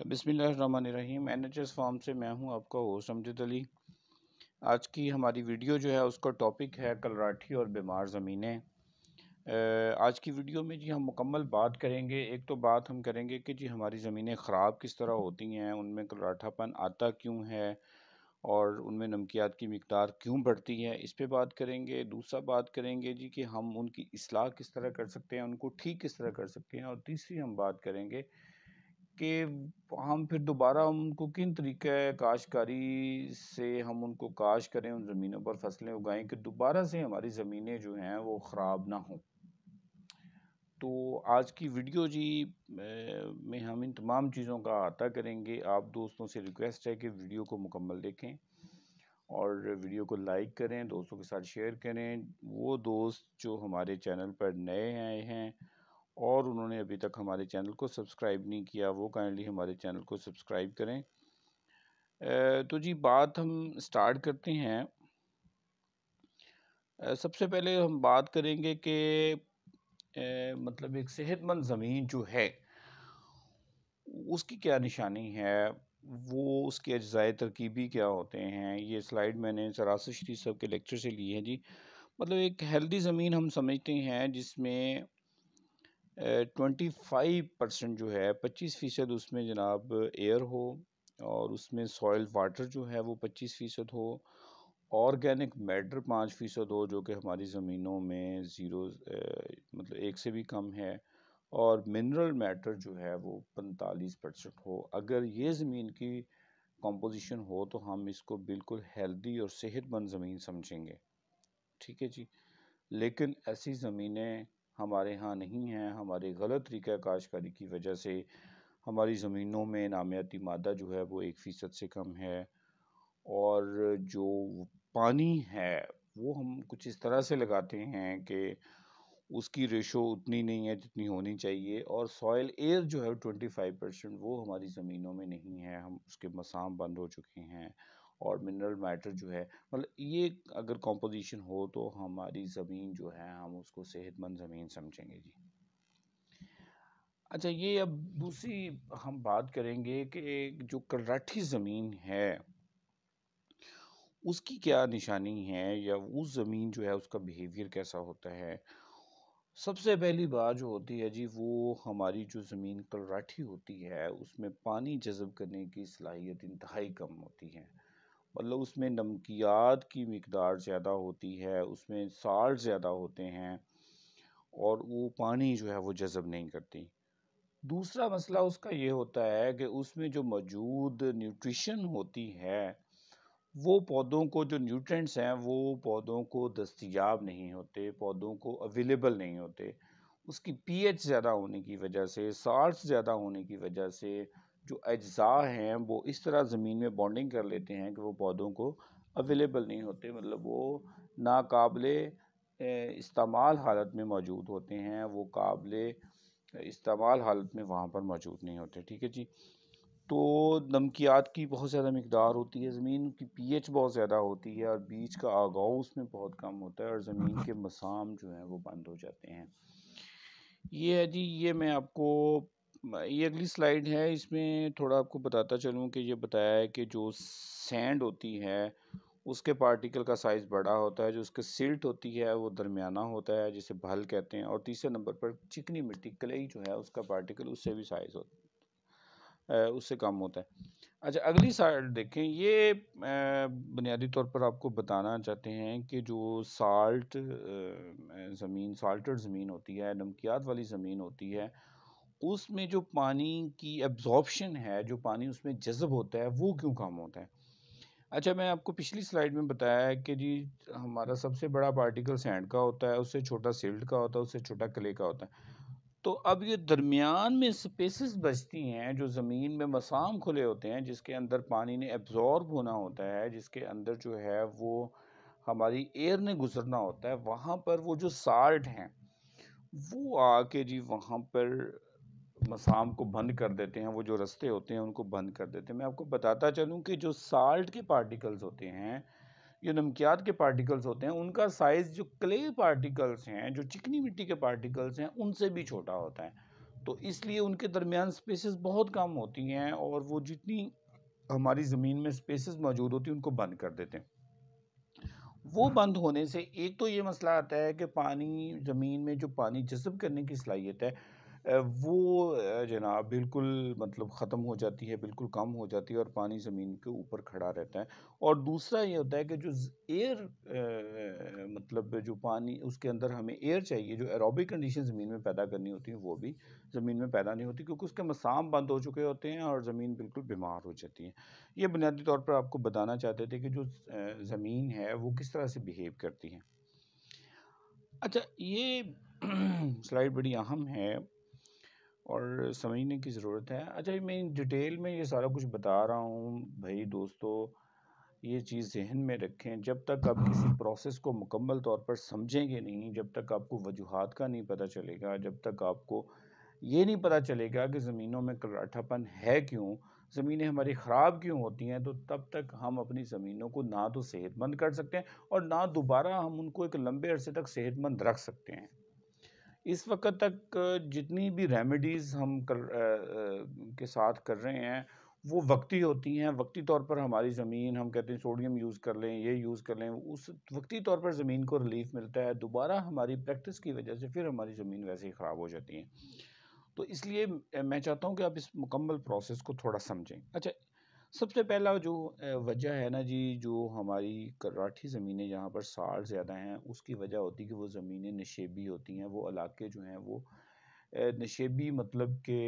بسم اللہ الرحمن الرحیم NHS فارم سے میں ہوں آپ کا ہوسٹ امجد علی۔ آج کی ہماری ویڈیو جو ہے اس کا ٹاپک ہے کلراٹھی اور بیمار زمینیں۔ آج کی ویڈیو میں جی ہم مکمل بات کریں گے۔ ایک تو بات ہم کریں گے کہ جی ہماری زمینیں خراب کس طرح ہوتی ہیں، ان میں کلراٹھا پن آتا کیوں ہے اور ان میں نمکیات کی مقدار کیوں بڑھتی ہے، اس پہ بات کریں گے۔ دوسرا بات کریں گے جی کہ ہم ان کی اصلاح کس طرح کر سکتے ہیں، ان کو ٹھیک کس طرح کر سکتے ہیں، اور تیسری ہم بات کریں گے کہ ہم پھر دوبارہ ان کو کن طریقہ کاشتکاری سے ہم ان کو کاشت کریں، ان زمینوں پر فصلیں اگائیں کہ دوبارہ سے ہماری زمینیں جو ہیں وہ خراب نہ ہوں۔ تو آج کی ویڈیو جی میں ہم ان تمام چیزوں کا احاطہ کریں گے۔ آپ دوستوں سے ریکویسٹ ہے کہ ویڈیو کو مکمل دیکھیں اور ویڈیو کو لائک کریں، دوستوں کے ساتھ شیئر کریں۔ وہ دوست جو ہمارے چینل پر نئے آئے ہیں اور انہوں نے ابھی تک ہمارے چینل کو سبسکرائب نہیں کیا، وہ کائنڈلی ہمارے چینل کو سبسکرائب کریں۔ تو جی بات ہم سٹارٹ کرتے ہیں۔ سب سے پہلے ہم بات کریں گے کہ مطلب ایک صحت مند زمین جو ہے اس کی کیا نشانی ہے، وہ اس کے اجزائے ترکیبی کیا ہوتے ہیں۔ یہ سلائیڈ میں نے سراسر شریف صاحب کے لیکچر سے لی ہے جی۔ مطلب ایک ہیلدی زمین ہم سمجھتے ہیں جس میں 25% جو ہے 25% اس میں جناب ایئر ہو، اور اس میں سوائل واٹر جو ہے وہ 25% ہو، آرگینک میٹر 5% ہو جو کہ ہماری زمینوں میں مطلب 1 سے بھی کم ہے، اور منرل میٹر جو ہے وہ 45% ہو۔ اگر یہ زمین کی کمپوزیشن ہو تو ہم اس کو بالکل ہیلدی اور صحت مند زمین سمجھیں گے، ٹھیک ہے جی۔ لیکن ایسی زمینیں ہمارے ہاں نہیں ہیں۔ ہمارے غلط طریقہ کاشتکاری کی وجہ سے ہماری زمینوں میں نامیاتی مادہ جو ہے وہ 1% سے کم ہے، اور جو پانی ہے وہ ہم کچھ اس طرح سے لگاتے ہیں کہ اس کی ریشو اتنی نہیں ہے جتنی ہونی چاہیے، اور سوائل ایئر جو ہے 25% وہ ہماری زمینوں میں نہیں ہے، ہم اس کے مسام بند ہو چکے ہیں، اور منرل میٹر جو ہے مطلب یہ اگر کمپوزیشن ہو تو ہماری زمین جو ہے ہم اس کو صحت مند زمین سمجھیں گے جی۔ اچھا، یہ اب دوسری ہم بات کریں گے کہ جو کلراٹھی زمین ہے اس کی کیا نشانی ہے، یا اس زمین جو ہے اس کا بیہیویئر کیسا ہوتا ہے۔ سب سے پہلی بات جو ہوتی ہے جی وہ ہماری جو زمین کلراٹھی ہوتی ہے اس میں پانی جذب کرنے کی صلاحیت انتہائی کم ہوتی ہے۔ مطلب اس میں نمکیات کی مقدار زیادہ ہوتی ہے، اس میں سالٹ زیادہ ہوتے ہیں، اور وہ پانی جو ہے وہ جذب نہیں کرتی۔ دوسرا مسئلہ اس کا یہ ہوتا ہے کہ اس میں جو موجود نیوٹریشن ہوتی ہے وہ پودوں کو، جو نیوٹرینٹس ہیں وہ پودوں کو دستیاب نہیں ہوتے، پودوں کو اویلیبل نہیں ہوتے۔ اس کی پی ایچ زیادہ ہونے کی وجہ سے، سالٹس زیادہ ہونے کی وجہ سے جو اجزاء ہیں وہ اس طرح زمین میں بانڈنگ کر لیتے ہیں کہ وہ پودوں کو اویلیبل نہیں ہوتے، مطلب وہ ناقابل استعمال حالت میں موجود ہوتے ہیں، وہ قابل استعمال حالت میں وہاں پر موجود نہیں ہوتے، ٹھیک ہے جی۔ تو نمکیات کی بہت زیادہ مقدار ہوتی ہے، زمین کی پی ایچ بہت زیادہ ہوتی ہے، اور بیج کا آگاؤ اس میں بہت کم ہوتا ہے، اور زمین کے مسام جو ہیں وہ بند ہو جاتے ہیں۔ یہ ہے جی، یہ میں آپ کو، یہ اگلی سلائیڈ ہے، اس میں تھوڑا آپ کو بتاتا چلوں کہ یہ بتایا ہے کہ جو سینڈ ہوتی ہے اس کے پارٹیکل کا سائز بڑا ہوتا ہے، جو اس کے سلٹ ہوتی ہے وہ درمیانہ ہوتا ہے جسے بھل کہتے ہیں، اور تیسرے نمبر پر چکنی مٹی کلئی جو ہے اس کا پارٹیکل اس سے بھی سائز ہوتا ہے، اس سے کم ہوتا ہے۔ اچھا، اگلی سائڈ دیکھیں، یہ بنیادی طور پر آپ کو بتانا چاہتے ہیں کہ جو سالٹ زمین، سالٹڈ زمین ہوتی ہے، نمکیات والی زمین ہوتی ہے، اس میں جو پانی کی ایبزارپشن ہے، جو پانی اس میں جذب ہوتا ہے وہ کیوں کم ہوتا ہے۔ اچھا، میں آپ کو پچھلی سلائیڈ میں بتایا ہے کہ جی ہمارا سب سے بڑا پارٹیکل سینڈ کا ہوتا ہے، اس سے چھوٹا سلٹ کا ہوتا ہے، اس سے چھوٹا کلے کا ہوتا ہے۔ تو اب یہ درمیان میں سپیسز بچتی ہیں جو زمین میں مسام کھلے ہوتے ہیں، جس کے اندر پانی نے ایبزارب ہونا ہوتا ہے، جس کے اندر جو ہے وہ ہماری ایئر نے گزرنا ہوتا ہے، وہاں پر وہ جو سالٹ ہیں وہ آ کے جی وہاں پر مسام کو بند کر دیتے ہیں، وہ جو رستے ہوتے ہیں ان کو بند کر دیتے ہیں۔ میں آپ کو بتاتا چلوں کہ جو سالٹ کے پارٹیکلز ہوتے ہیں، جو نمکیات کے پارٹیکلز ہوتے ہیں، ان کا سائز جو کلے پارٹیکلز ہیں، جو چکنی مٹی کے پارٹیکلز ہیں، ان سے بھی چھوٹا ہوتا ہے۔ تو اس لیے ان کے درمیان سپیسز بہت کم ہوتی ہیں، اور وہ جتنی ہماری زمین میں سپیسز موجود ہوتی ہیں ان کو بند کر دیتے ہیں۔ وہ بند ہونے سے ایک تو یہ مسئلہ آتا ہے کہ پانی، زمین میں جو پانی جذب کرنے کی صلاحیت ہے وہ جناب بالکل مطلب ختم ہو جاتی ہے، بالکل کم ہو جاتی ہے، اور پانی زمین کے اوپر کھڑا رہتا ہے۔ اور دوسرا یہ ہوتا ہے کہ جو ایئر مطلب جو پانی اس کے اندر ہمیں ایئر چاہیے، جو ایروبک کنڈیشن زمین میں پیدا کرنی ہوتی ہیں وہ بھی زمین میں پیدا نہیں ہوتی، کیونکہ اس کے مسام بند ہو چکے ہوتے ہیں اور زمین بالکل بیمار ہو جاتی ہے۔ یہ بنیادی طور پر آپ کو بتانا چاہتے تھے کہ جو زمین ہے وہ کس طرح سے بیہیو کرتی ہے۔ اچھا، یہ سلائیڈ بڑی اہم ہے اور سمجھنے کی ضرورت ہے۔ اچھا، میں ڈیٹیل میں یہ سارا کچھ بتا رہا ہوں بھائی دوستو، یہ چیز ذہن میں رکھیں، جب تک آپ کسی پروسیس کو مکمل طور پر سمجھیں گے نہیں، جب تک آپ کو وجوہات کا نہیں پتہ چلے گا، جب تک آپ کو یہ نہیں پتہ چلے گا کہ زمینوں میں کراٹھا پن ہے کیوں، زمینیں ہماری خراب کیوں ہوتی ہیں، تو تب تک ہم اپنی زمینوں کو نہ تو صحت مند کر سکتے ہیں اور نہ دوبارہ ہم ان کو ایک لمبے عرصے تک صحت مند رکھ سکتے ہیں۔ اس وقت تک جتنی بھی ریمیڈیز ہم کے ساتھ کر رہے ہیں وہ وقتی ہوتی ہیں، وقتی طور پر ہماری زمین، ہم کہتے ہیں سوڈیم یوز کر لیں، یہ یوز کر لیں، اس وقتی طور پر زمین کو ریلیف ملتا ہے، دوبارہ ہماری پریکٹس کی وجہ سے پھر ہماری زمین ویسے ہی خراب ہو جاتی ہے۔ تو اس لیے میں چاہتا ہوں کہ آپ اس مکمل پروسیس کو تھوڑا سمجھیں۔ اچھا، سب سے پہلا جو وجہ ہے نا جی، جو ہماری کراٹھی زمینیں جہاں پر سال زیادہ ہیں، اس کی وجہ ہوتی ہے کہ وہ زمینیں نشیبی ہوتی ہیں، وہ علاقے جو ہیں وہ نشیبی مطلب کہ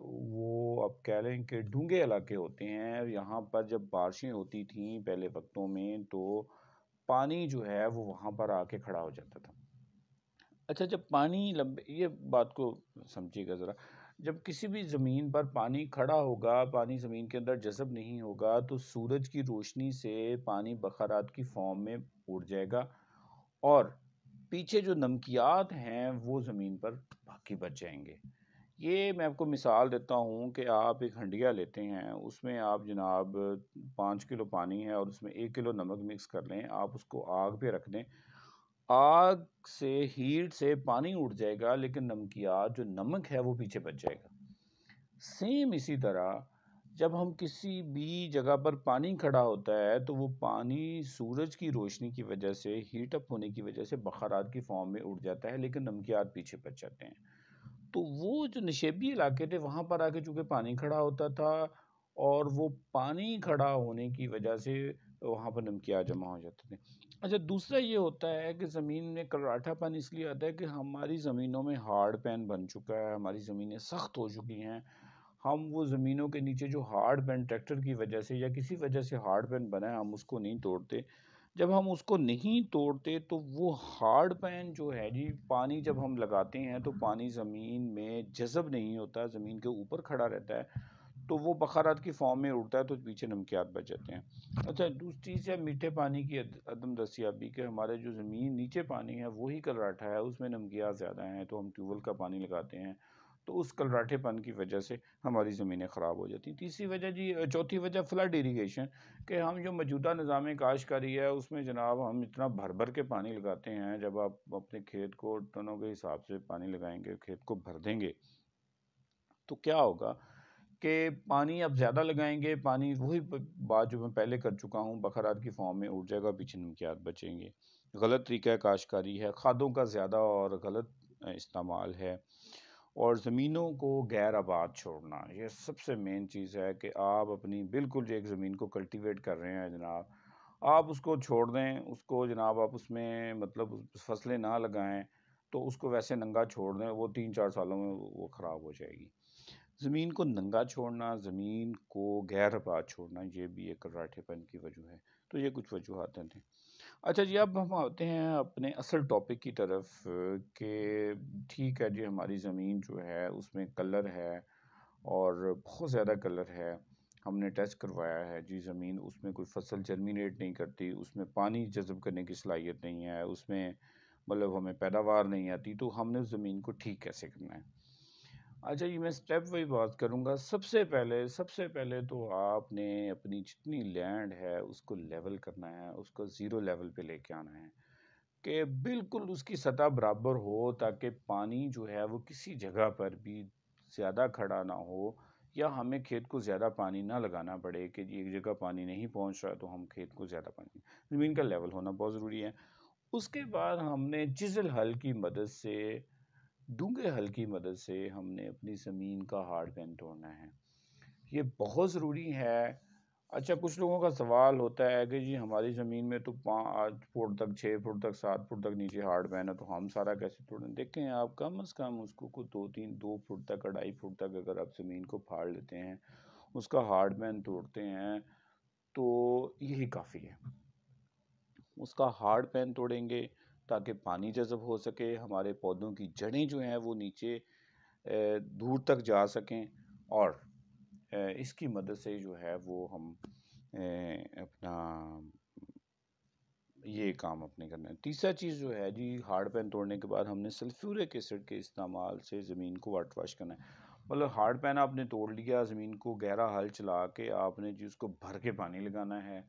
وہ آپ کہہ لیں کہ ڈونگے علاقے ہوتے ہیں۔ یہاں پر جب بارشیں ہوتی تھیں پہلے وقتوں میں تو پانی جو ہے وہ وہاں پر آ کے کھڑا ہو جاتا تھا۔ اچھا، جب پانی یہ بات کو سمجھیے گا ذرا، جب کسی بھی زمین پر پانی کھڑا ہوگا، پانی زمین کے اندر جذب نہیں ہوگا، تو سورج کی روشنی سے پانی بخارات کی فارم میں اڑ جائے گا، اور پیچھے جو نمکیات ہیں وہ زمین پر باقی بچ جائیں گے۔ یہ میں آپ کو مثال دیتا ہوں کہ آپ ایک ہنڈیا لیتے ہیں، اس میں آپ جناب 5 کلو پانی ہے اور اس میں 1 کلو نمک مکس کر لیں، آپ اس کو آگ پہ رکھ دیں، آگ سے ہیٹ سے پانی اڑ جائے گا، لیکن نمکیات جو نمک ہے وہ پیچھے بچ جائے گا۔ سیم اسی طرح جب ہم کسی بھی جگہ پر پانی کھڑا ہوتا ہے تو وہ پانی سورج کی روشنی کی وجہ سے، ہیٹ اپ ہونے کی وجہ سے بخارات کی فارم میں اڑ جاتا ہے، لیکن نمکیات پیچھے بچ جاتے ہیں۔ تو وہ جو نشیبی علاقے تھے وہاں پر آ کے چونکہ پانی کھڑا ہوتا تھا، اور وہ پانی کھڑا ہونے کی وجہ سے وہاں پر نمکیات جمع ہو جاتے تھے۔ اچھا، دوسرا یہ ہوتا ہے کہ زمین میں کراٹھا پن اس لیے آتا ہے کہ ہماری زمینوں میں ہارڈ پین بن چکا ہے، ہماری زمینیں سخت ہو چکی ہیں، ہم وہ زمینوں کے نیچے جو ہارڈ پین ٹریکٹر کی وجہ سے یا کسی وجہ سے ہارڈ پین بنا ہے، ہم اس کو نہیں توڑتے۔ جب ہم اس کو نہیں توڑتے تو وہ ہارڈ پین جو ہے جی، پانی جب ہم لگاتے ہیں تو پانی زمین میں جذب نہیں ہوتا، زمین کے اوپر کھڑا رہتا ہے، تو وہ بخارات کی فارم میں اڑتا ہے، تو پیچھے نمکیات بچ جاتے ہیں۔ اچھا، دوسری چیز ہے میٹھے پانی کی عدم دستیابی، کہ ہمارے جو زمین نیچے پانی ہے وہی کلراٹھا ہے، اس میں نمکیات زیادہ ہیں، تو ہم ٹیوب ویل کا پانی لگاتے ہیں، تو اس کلراٹھے پن کی وجہ سے ہماری زمینیں خراب ہو جاتی ہیں۔ تیسری وجہ جی، چوتھی وجہ فلڈ اریگیشن، کہ ہم جو موجودہ نظام کاشتکاری ہے اس میں جناب ہم اتنا بھر بھر کے پانی لگاتے ہیں، جب آپ اپنے کھیت کو ٹنوں کے حساب سے پانی لگائیں گے، کھیت کو بھر دیں گے، تو کیا ہوگا کہ پانی اب زیادہ لگائیں گے، پانی وہی بات جو میں پہلے کر چکا ہوں، بخارات کی فارم میں اڑ جائے گا، پیچھے نمکیات بچیں گے۔ غلط طریقہ کاشتکاری ہے، کھادوں کا زیادہ اور غلط استعمال ہے، اور زمینوں کو غیر آباد چھوڑنا، یہ سب سے مین چیز ہے کہ آپ اپنی بالکل جو ایک زمین کو کلٹیویٹ کر رہے ہیں جناب، آپ اس کو چھوڑ دیں، اس کو جناب آپ اس میں مطلب فصلیں نہ لگائیں، تو اس کو ویسے ننگا چھوڑ دیں، وہ 3-4 سالوں میں وہ خراب ہو جائے گی۔ زمین کو ننگا چھوڑنا، زمین کو غیر آباد چھوڑنا، یہ بھی ایک کراٹھے پن کی وجہ ہے۔ تو یہ کچھ وجوہات تھیں۔ اچھا جی، اب ہم آتے ہیں اپنے اصل ٹاپک کی طرف، کہ ٹھیک ہے جی، ہماری زمین جو ہے اس میں کلر ہے اور بہت زیادہ کلر ہے، ہم نے ٹیسٹ کروایا ہے جی، زمین اس میں کوئی فصل جرمینیٹ نہیں کرتی، اس میں پانی جذب کرنے کی صلاحیت نہیں ہے، اس میں مطلب ہمیں پیداوار نہیں آتی، تو ہم نے اس زمین کو ٹھیک کیسے کرنا ہے؟ اچھا جی، میں سٹیپ وہی بات کروں گا۔ سب سے پہلے تو آپ نے اپنی جتنی لینڈ ہے اس کو لیول کرنا ہے، اس کو زیرو لیول پہ لے کے آنا ہے، کہ بالکل اس کی سطح برابر ہو، تاکہ پانی جو ہے وہ کسی جگہ پر بھی زیادہ کھڑا نہ ہو یا ہمیں کھیت کو زیادہ پانی نہ لگانا پڑے کہ ایک جگہ پانی نہیں پہنچ رہا تو ہم کھیت کو زیادہ پانی، زمین کا لیول ہونا بہت ضروری ہے۔ اس کے بعد ہم نے چزل ہل کی مدد سے، ڈونگے ہل کی مدد سے ہم نے اپنی زمین کا ہارڈ پین توڑنا ہے، یہ بہت ضروری ہے۔ اچھا، کچھ لوگوں کا سوال ہوتا ہے کہ جی ہماری زمین میں تو 5 فٹ تک، 6 فٹ تک، 7 فٹ تک نیچے ہارڈ پین ہے تو ہم سارا کیسے توڑیں؟ دیکھیں، آپ کم از کم اس کو 2 فٹ تک، 2.5 فٹ تک اگر آپ زمین کو پھاڑ لیتے ہیں، اس کا ہارڈ پین توڑتے ہیں تو یہی کافی ہے۔ اس کا ہارڈ پین توڑیں گے تاکہ پانی جذب ہو سکے، ہمارے پودوں کی جڑیں جو ہیں وہ نیچے دور تک جا سکیں، اور اس کی مدد سے جو ہے وہ ہم اپنا یہ کام اپنے کرنا ہے۔ تیسرا چیز جو ہے جی، ہارڈ پین توڑنے کے بعد ہم نے سلفیورک ایسڈ کے استعمال سے زمین کو واٹر واش کرنا ہے۔ مطلب ہارڈ پین آپ نے توڑ لیا، زمین کو گہرا ہل چلا کے آپ نے جی اس کو بھر کے پانی لگانا ہے،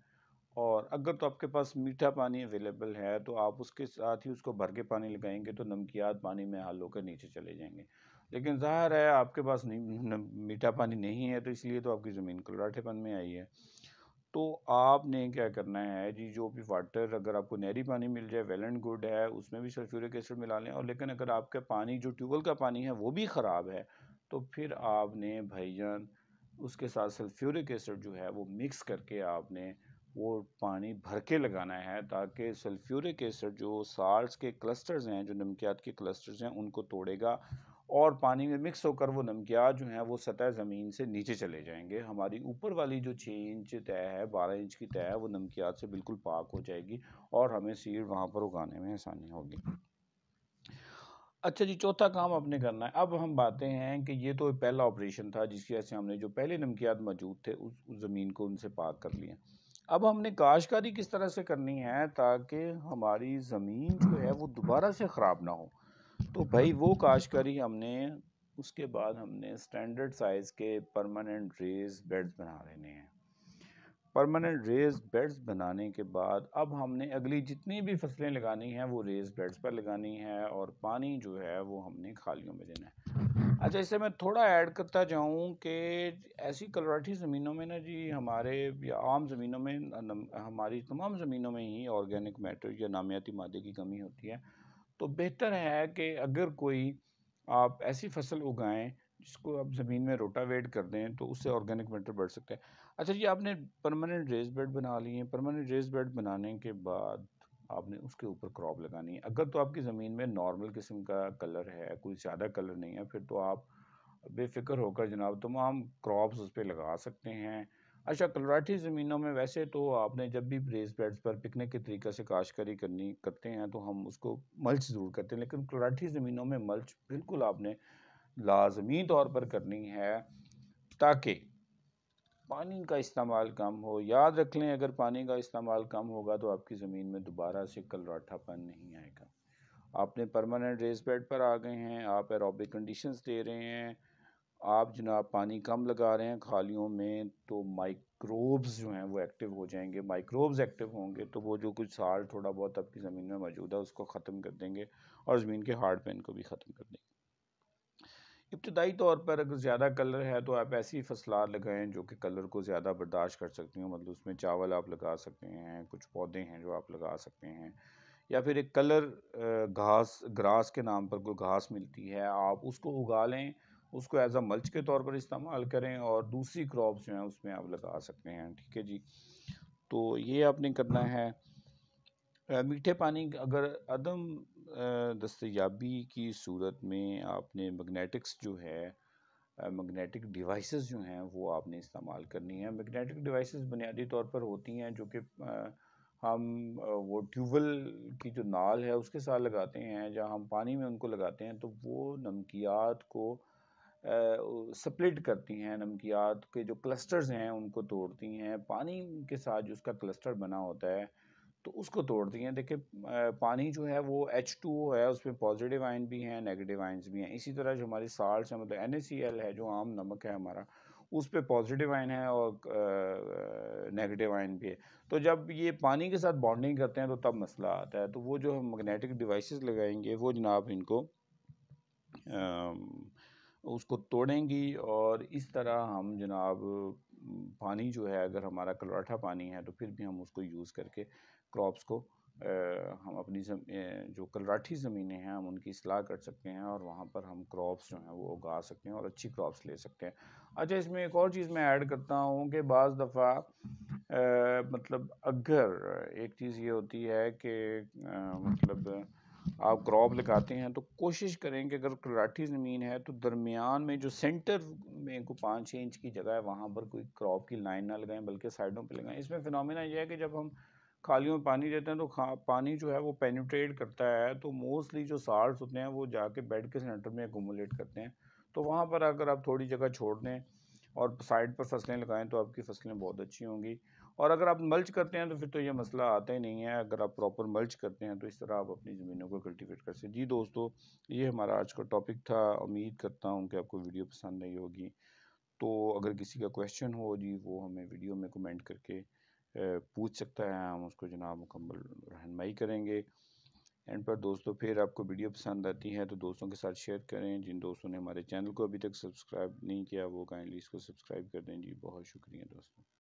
اور اگر تو آپ کے پاس میٹھا پانی اویلیبل ہے تو آپ اس کے ساتھ ہی اس کو بھر کے پانی لگائیں گے تو نمکیات پانی میں حل ہو کر نیچے چلے جائیں گے۔ لیکن ظاہر ہے آپ کے پاس میٹھا پانی نہیں ہے، تو اس لیے تو آپ کی زمین کلراٹھے پن میں آئی ہے۔ تو آپ نے کیا کرنا ہے جی، جو بھی واٹر، اگر آپ کو نہری پانی مل جائے ویل اینڈ گڈ ہے، اس میں بھی سلفیورک ایسڈ ملا لیں، اور لیکن اگر آپ کا پانی جو ٹیوب ویل کا پانی ہے وہ بھی خراب ہے تو پھر آپ نے بھائی جان اس کے ساتھ سلفیورک ایسڈ جو ہے وہ مکس کر کے آپ نے وہ پانی بھر کے لگانا ہے، تاکہ سلفیورک ایسڈ جو سالٹس کے کلسٹرز ہیں، جو نمکیات کے کلسٹرز ہیں، ان کو توڑے گا، اور پانی میں مکس ہو کر وہ نمکیات جو ہیں وہ سطح زمین سے نیچے چلے جائیں گے۔ ہماری اوپر والی جو 6 انچ طے ہے، 12 انچ کی طے ہے، وہ نمکیات سے بالکل پاک ہو جائے گی، اور ہمیں سیڈ وہاں پر اگانے میں آسانی ہوگی۔ اچھا جی، چوتھا کام آپ نے کرنا ہے۔ اب ہم باتیں ہیں کہ یہ تو پہلا آپریشن تھا جس کی وجہ سے ہم نے جو پہلے نمکیات موجود تھے اس زمین کو ان سے پاک کر لیا۔ اب ہم نے کاشتکاری کس طرح سے کرنی ہے تاکہ ہماری زمین جو ہے وہ دوبارہ سے خراب نہ ہو؟ تو بھائی وہ کاشتکاری ہم نے، اس کے بعد ہم نے سٹینڈرڈ سائز کے پرماننٹ ریز بیڈز بنا لینے ہیں۔ پرماننٹ ریز بیڈز بنانے کے بعد اب ہم نے اگلی جتنی بھی فصلیں لگانی ہیں وہ ریز بیڈز پر لگانی ہے، اور پانی جو ہے وہ ہم نے کھالیوں میں دینا ہے۔ اچھا، اس سے میں تھوڑا ایڈ کرتا جاؤں کہ ایسی کلراٹھی زمینوں میں نا جی، ہمارے یا عام زمینوں میں، ہماری تمام زمینوں میں ہی آرگینک میٹر یا نامیاتی مادے کی کمی ہوتی ہے، تو بہتر ہے کہ اگر کوئی آپ ایسی فصل اگائیں جس کو آپ زمین میں روٹاویٹ کر دیں تو اس سے آرگینک میٹر بڑھ سکتا ہے۔ اچھا جی، آپ نے پرماننٹ ریز بیڈ بنا لیے ہیں۔ پرماننٹ ریز بیڈ بنانے کے بعد آپ نے اس کے اوپر کراپ لگانی ہے۔ اگر تو آپ کی زمین میں نارمل قسم کا کلر ہے، کوئی زیادہ کلر نہیں ہے، پھر تو آپ بے فکر ہو کر جناب تمام کراپس اس پہ لگا سکتے ہیں۔ اچھا، کلراٹھی زمینوں میں ویسے تو آپ نے جب بھی ریز بیڈز پر پکنک کے طریقہ سے کاشتکاری کرتے ہیں تو ہم اس کو ملچ ضرور کرتے ہیں، لیکن کلراٹھی زمینوں میں ملچ بالکل آپ نے لازمی طور پر کرنی ہے تاکہ پانی کا استعمال کم ہو۔ یاد رکھ لیں، اگر پانی کا استعمال کم ہوگا تو آپ کی زمین میں دوبارہ سے کلراٹھا پن نہیں آئے گا۔ آپ نے پرماننٹ ریز بیڈ پر آ گئے ہیں، آپ ایروبک کنڈیشنز دے رہے ہیں، آپ جناب پانی کم لگا رہے ہیں کھالیوں میں، تو مائکروبز جو ہیں وہ ایکٹیو ہو جائیں گے۔ مائکروبز ایکٹیو ہوں گے تو وہ جو کچھ سالٹ تھوڑا بہت آپ کی زمین میں موجود ہے اس کو ختم کر دیں گے، اور زمین کے ہارڈ پین کو بھی ختم کر دیں گے۔ ابتدائی طور پر اگر زیادہ کلر ہے تو آپ ایسی فصلات لگائیں جو کہ کلر کو زیادہ برداشت کر سکتی ہیں، مطلب اس میں چاول آپ لگا سکتے ہیں، کچھ پودے ہیں جو آپ لگا سکتے ہیں، یا پھر ایک کلر گراس کے نام پر کوئی گھاس ملتی ہے، آپ اس کو اگا لیں، اس کو ایز اے ملچ کے طور پر استعمال کریں، اور دوسری کراپس جو ہیں اس میں آپ لگا سکتے ہیں۔ ٹھیک ہے جی، تو یہ آپ نے کرنا ہے۔ میٹھے پانی اگر عدم دستیابی کی صورت میں آپ نے میگنیٹکس جو ہے، میگنیٹک ڈیوائسز جو ہیں وہ آپ نے استعمال کرنی ہے۔ میگنیٹک ڈیوائسز بنیادی طور پر ہوتی ہیں جو کہ ہم وہ ٹیوب ویل کی جو نال ہے اس کے ساتھ لگاتے ہیں، جہاں ہم پانی میں ان کو لگاتے ہیں تو وہ نمکیات کو سپلٹ کرتی ہیں، نمکیات کے جو کلسٹرز ہیں ان کو توڑتی ہیں، پانی کے ساتھ جو اس کا کلسٹر بنا ہوتا ہے تو اس کو توڑتی ہیں۔ دیکھیں، پانی جو ہے وہ H2O ہے، اس میں پازیٹیو آئن بھی ہیں، نیگیٹیو آئنز بھی ہیں۔ اسی طرح جو ہماری سالٹس ہیں، مطلب NaCl ہے جو عام نمک ہے ہمارا، اس پہ پازیٹیو آئن ہے اور نیگیٹیو آئن بھی ہے۔ تو جب یہ پانی کے ساتھ بانڈنگ کرتے ہیں تو تب مسئلہ آتا ہے۔ تو وہ جو ہم میگنیٹک ڈیوائسز لگائیں گے وہ جناب ان کو اس کو توڑیں گی، اور اس طرح ہم جناب پانی جو ہے، اگر ہمارا کلراٹھا پانی ہے تو پھر بھی ہم اس کو یوز کر کے کراپس کو ہم اپنی جو کلراٹھی زمینیں ہیں ہم ان کی اصلاح کر سکتے ہیں، اور وہاں پر ہم کراپس جو ہیں وہ اگا سکتے ہیں اور اچھی کراپس لے سکتے ہیں۔ اچھا، اس میں ایک اور چیز میں ایڈ کرتا ہوں کہ بعض دفعہ مطلب اگر ایک چیز یہ ہوتی ہے کہ مطلب آپ کراپ لگاتے ہیں تو کوشش کریں کہ اگر کراٹھی زمین ہے تو درمیان میں جو سینٹر میں کو 5-6 انچ کی جگہ ہے وہاں پر کوئی کراپ کی لائن نہ لگائیں بلکہ سائڈوں پہ لگائیں۔ اس میں فینومینا یہ ہے کہ جب ہم کھالیوں میں پانی دیتے ہیں تو پانی جو ہے وہ پینیٹریٹ کرتا ہے، تو موسٹلی جو سالٹس ہوتے ہیں وہ جا کے بیڈ کے سینٹر میں ایکومولیٹ کرتے ہیں، تو وہاں پر اگر آپ تھوڑی جگہ چھوڑ دیں اور سائڈ پر فصلیں لگائیں تو آپ کی فصلیں بہت اچھی ہوں گی۔ اور اگر آپ ملچ کرتے ہیں تو پھر تو یہ مسئلہ آتا ہی نہیں ہے، اگر آپ پراپر ملچ کرتے ہیں تو اس طرح آپ اپنی زمینوں کو کلٹیویٹ کر سکتے ہیں۔ جی دوستو، یہ ہمارا آج کا ٹاپک تھا، امید کرتا ہوں کہ آپ کو ویڈیو پسند آئی ہوگی۔ تو اگر کسی کا کویشچن ہو جی وہ ہمیں ویڈیو میں کمنٹ کر کے پوچھ سکتا ہے، ہم اس کو جناب مکمل رہنمائی کریں گے۔ اینڈ پر دوستو، پھر آپ کو ویڈیو پسند آتی ہے تو دوستوں کے ساتھ شیئر کریں۔ جن دوستوں نے ہمارے چینل کو ابھی تک سبسکرائب نہیں کیا وہ کائنڈلی اس کو سبسکرائب کر دیں۔ جی بہت شکریہ دوستوں۔